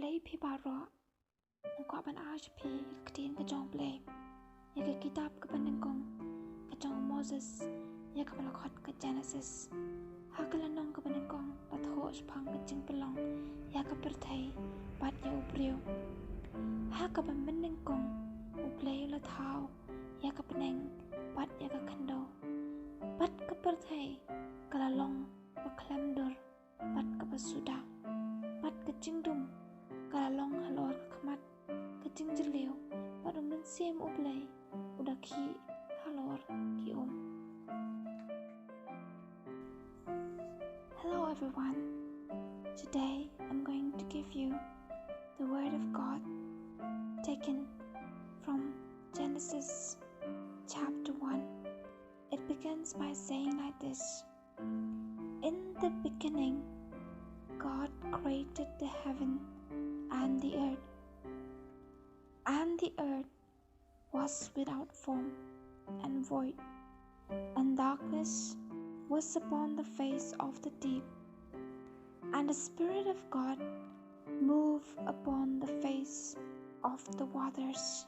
Blei pi baro Ngkwa ban arch pi ktien ka jong Blei Ya ka kitab ka panengkong ka jong Moses Ya ka malakot ka Genesis Ha ka lanong ka panengkong Pat ho spang ka jing pelong Ya ka perthai Pat ya ubriu Ha ka ban panengkong Blei la thao Ya ka paneng Pat ya ka kando Pat ka perthai Ka lalong Ba klamdur Pat ka pasuda Pat ka jingdum Kalalong halor kamat Kecing jeliu Padung dan sim Blei Udah ki halor ki Hello everyone. Today I'm going to give you the word of God taken from Genesis chapter 1. It begins by saying like this: In the beginning God created the heaven and the earth was without form and void, and darkness was upon the face of the deep, and the Spirit of God moved upon the face of the waters.